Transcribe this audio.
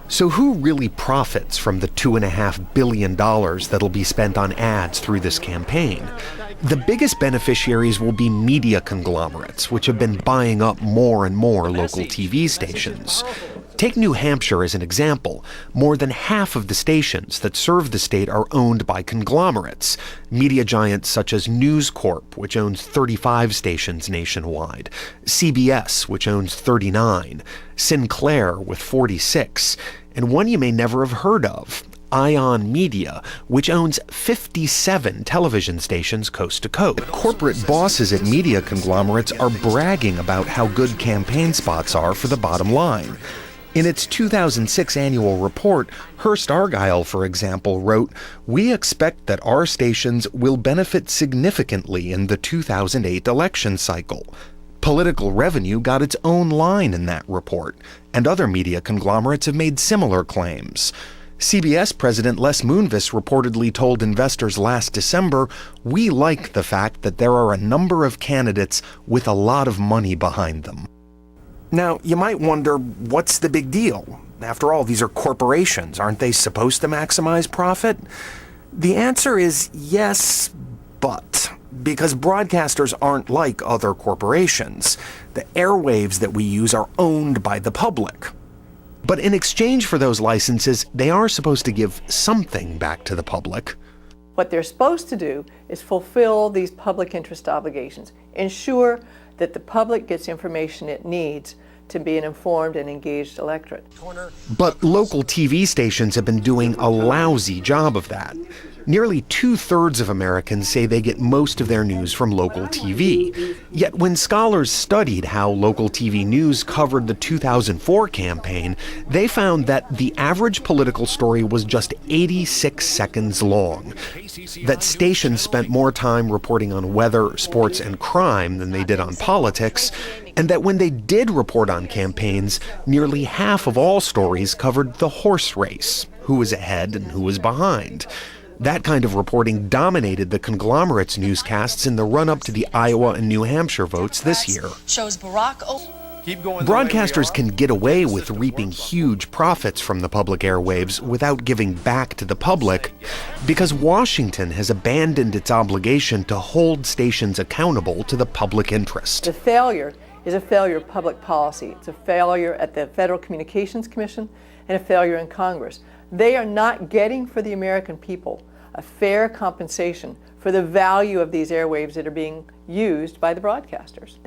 So who really profits from the $2.5 billion that'll be spent on ads through this campaign? The biggest beneficiaries will be media conglomerates, which have been buying up more and more local TV stations. Take New Hampshire as an example. More than half of the stations that serve the state are owned by conglomerates. Media giants such as News Corp, which owns 35 stations nationwide, CBS, which owns 39, Sinclair with 46, and one you may never have heard of, Ion Media, which owns 57 television stations coast to coast. Corporate bosses at media conglomerates are bragging about how good campaign spots are for the bottom line. In its 2006 annual report, Hearst Argyle, for example, wrote, "We expect that our stations will benefit significantly in the 2008 election cycle." Political Revenue got its own line in that report, and other media conglomerates have made similar claims. CBS President Les Moonves reportedly told investors last December, "We like the fact that there are a number of candidates with a lot of money behind them." Now, you might wonder, what's the big deal? After all, these are corporations. Aren't they supposed to maximize profit? The answer is yes, but. Because broadcasters aren't like other corporations. The airwaves that we use are owned by the public. But in exchange for those licenses, they are supposed to give something back to the public. What they're supposed to do is fulfill these public interest obligations, ensure that the public gets information it needs to be an informed and engaged electorate. But local TV stations have been doing a lousy job of that. Nearly 2/3 of Americans say they get most of their news from local TV. Yet when scholars studied how local TV news covered the 2004 campaign, they found that the average political story was just 86 seconds long. That stations spent more time reporting on weather, sports, and crime than they did on politics, and that when they did report on campaigns, nearly half of all stories covered the horse race, who was ahead and who was behind. That kind of reporting dominated the conglomerates' newscasts in the run-up to the Iowa and New Hampshire votes this year. Broadcasters can get away with reaping huge profits from the public airwaves without giving back to the public because Washington has abandoned its obligation to hold stations accountable to the public interest. The failure is a failure of public policy. It's a failure at the Federal Communications Commission and a failure in Congress. They are not getting for the American people a fair compensation for the value of these airwaves that are being used by the broadcasters.